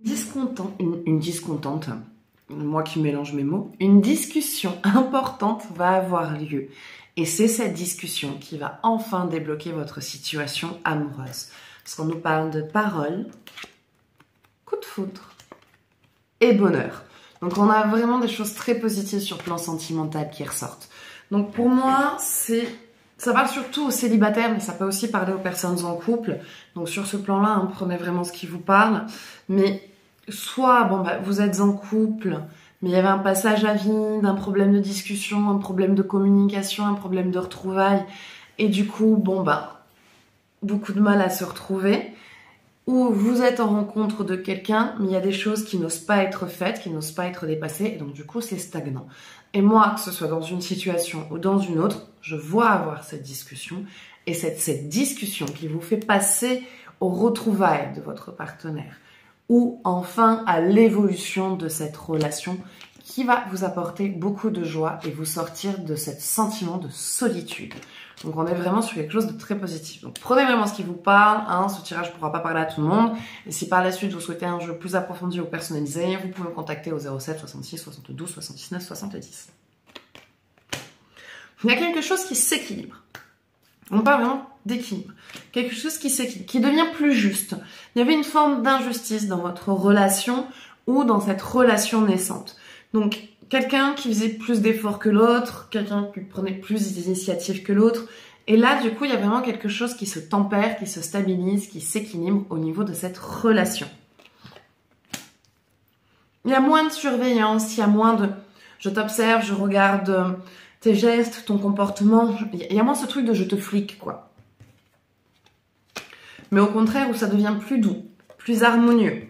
Une discontente, moi qui mélange mes mots, une discussion importante va avoir lieu. Et c'est cette discussion qui va enfin débloquer votre situation amoureuse. Parce qu'on nous parle de paroles, coup de foudre et bonheur. Donc on a vraiment des choses très positives sur le plan sentimental qui ressortent. Donc pour moi, ça parle surtout aux célibataires, mais ça peut aussi parler aux personnes en couple. Donc sur ce plan-là, hein, prenez vraiment ce qui vous parle. Mais soit vous êtes en couple, mais il y avait un passage à vide, un problème de discussion, un problème de communication, un problème de retrouvailles. Et du coup, beaucoup de mal à se retrouver. Ou vous êtes en rencontre de quelqu'un, mais il y a des choses qui n'osent pas être faites, qui n'osent pas être dépassées, et donc du coup c'est stagnant. Et moi, que ce soit dans une situation ou dans une autre, je vois avoir cette discussion, et cette discussion qui vous fait passer aux retrouvailles de votre partenaire, ou enfin à l'évolution de cette relation qui va vous apporter beaucoup de joie et vous sortir de ce sentiment de solitude. Donc on est vraiment sur quelque chose de très positif. Donc prenez vraiment ce qui vous parle, hein, ce tirage ne pourra pas parler à tout le monde. Et si par la suite vous souhaitez un jeu plus approfondi ou personnalisé, vous pouvez me contacter au 07 66 72 79 70. Il y a quelque chose qui s'équilibre. On parle vraiment d'équilibre. Quelque chose qui s'équilibre, qui devient plus juste. Il y avait une forme d'injustice dans votre relation ou dans cette relation naissante. Donc, quelqu'un qui faisait plus d'efforts que l'autre, quelqu'un qui prenait plus d'initiatives que l'autre. Et là, du coup, il y a vraiment quelque chose qui se tempère, qui se stabilise, qui s'équilibre au niveau de cette relation. Il y a moins de surveillance, il y a moins de « je t'observe, je regarde tes gestes, ton comportement ». Il y a moins ce truc de « je te flique », quoi. Mais au contraire, où ça devient plus doux, plus harmonieux.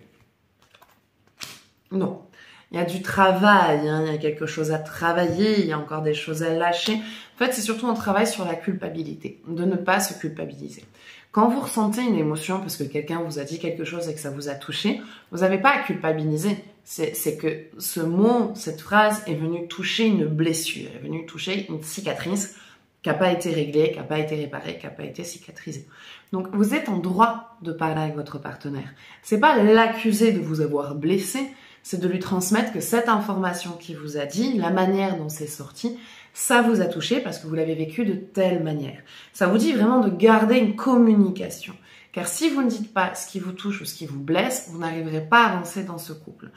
Non. Il y a du travail, hein, il y a quelque chose à travailler, il y a encore des choses à lâcher. En fait, c'est surtout un travail sur la culpabilité, de ne pas se culpabiliser. Quand vous ressentez une émotion parce que quelqu'un vous a dit quelque chose et que ça vous a touché, vous n'avez pas à culpabiliser. C'est que ce mot, cette phrase est venue toucher une blessure, est venue toucher une cicatrice qui n'a pas été réglée, qui n'a pas été réparée, qui n'a pas été cicatrisée. Donc, vous êtes en droit de parler avec votre partenaire. C'est pas l'accuser de vous avoir blessé, c'est de lui transmettre que cette information qu'il vous a dit, la manière dont c'est sorti, ça vous a touché parce que vous l'avez vécu de telle manière. Ça vous dit vraiment de garder une communication. Car si vous ne dites pas ce qui vous touche ou ce qui vous blesse, vous n'arriverez pas à avancer dans ce couple.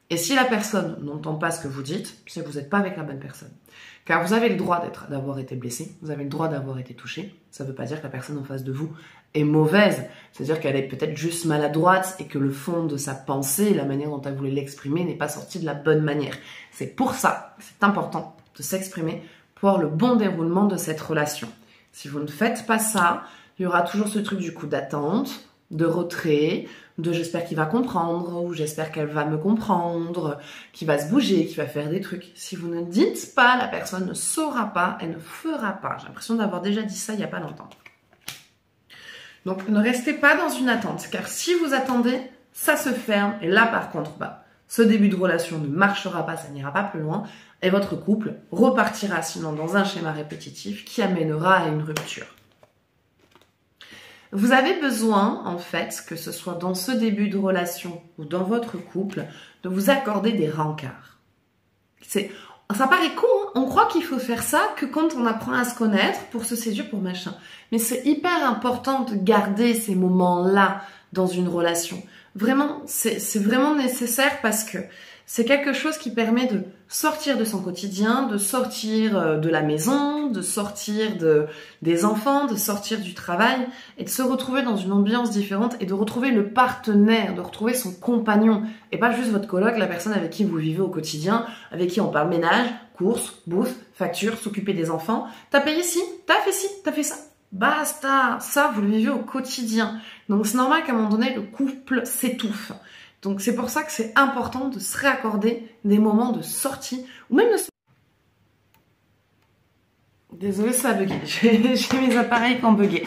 Et si la personne n'entend pas ce que vous dites, c'est que vous n'êtes pas avec la bonne personne. Car vous avez le droit d'avoir été blessé, vous avez le droit d'avoir été touché. Ça ne veut pas dire que la personne en face de vous est mauvaise. C'est-à-dire qu'elle est peut-être juste maladroite et que le fond de sa pensée, la manière dont elle voulait l'exprimer, n'est pas sorti de la bonne manière. C'est pour ça que c'est important de s'exprimer pour avoir le bon déroulement de cette relation. Si vous ne faites pas ça, il y aura toujours ce truc du coup d'attente, de retrait, de j'espère qu'il va comprendre ou j'espère qu'elle va me comprendre, qu'il va se bouger, qu'il va faire des trucs. Si vous ne dites pas, la personne ne saura pas, elle ne fera pas. J'ai l'impression d'avoir déjà dit ça il n'y a pas longtemps. Donc ne restez pas dans une attente, car si vous attendez, ça se ferme et là par contre, ce début de relation ne marchera pas, ça n'ira pas plus loin et votre couple repartira sinon dans un schéma répétitif qui amènera à une rupture. Vous avez besoin, en fait, que ce soit dans ce début de relation ou dans votre couple, de vous accorder des rencarts. Ça paraît con, hein, on croit qu'il faut faire ça que quand on apprend à se connaître, pour se séduire, pour machin. Mais c'est hyper important de garder ces moments-là dans une relation. Vraiment, c'est vraiment nécessaire parce que c'est quelque chose qui permet de sortir de son quotidien, de sortir de la maison, de sortir des enfants, de sortir du travail et de se retrouver dans une ambiance différente et de retrouver le partenaire, de retrouver son compagnon et pas juste votre coloc, la personne avec qui vous vivez au quotidien, avec qui on parle ménage, courses, bouffe, factures, s'occuper des enfants. T'as payé ci, t'as fait ça. Basta, ça vous le vivez au quotidien. Donc c'est normal qu'à un moment donné le couple s'étouffe. Donc c'est pour ça que c'est important de se réaccorder des moments de sortie ou même de... Désolée, ça a bugué. J'ai mes appareils qui ont bugué.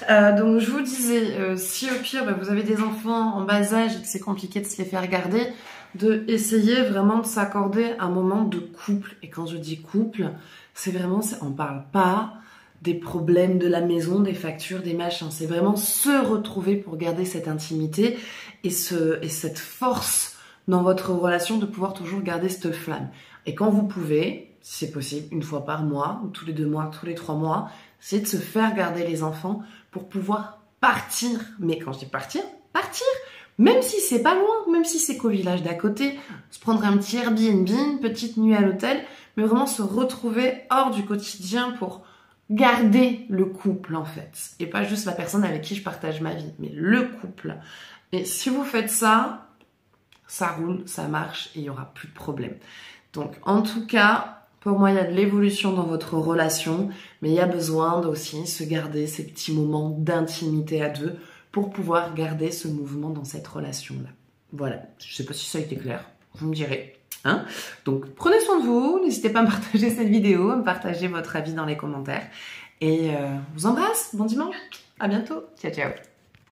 Donc je vous disais, si au pire vous avez des enfants en bas âge et que c'est compliqué de se les faire garder, de essayer vraiment de s'accorder un moment de couple. Et quand je dis couple, c'est vraiment, on parle pas des problèmes de la maison, des factures, des machins. C'est vraiment se retrouver pour garder cette intimité et cette force dans votre relation de pouvoir toujours garder cette flamme. Et quand vous pouvez, si c'est possible, une fois par mois, ou tous les 2 mois, tous les 3 mois, c'est de se faire garder les enfants pour pouvoir partir. Mais quand je dis partir, partir. Même si c'est pas loin, même si c'est qu'au village d'à côté, se prendre un petit Airbnb, une petite nuit à l'hôtel, mais vraiment se retrouver hors du quotidien pour garder le couple en fait. Et pas juste la personne avec qui je partage ma vie, mais le couple. Et si vous faites ça, ça roule, ça marche et il n'y aura plus de problème. Donc en tout cas, pour moi, il y a de l'évolution dans votre relation, mais il y a besoin aussi se garder ces petits moments d'intimité à deux pour pouvoir garder ce mouvement dans cette relation-là. Voilà, je sais pas si ça a été clair, vous me direz. Hein? Donc prenez soin de vous, n'hésitez pas à me partager cette vidéo, à me partager votre avis dans les commentaires. Et je vous embrasse, bon dimanche, à bientôt, ciao ciao.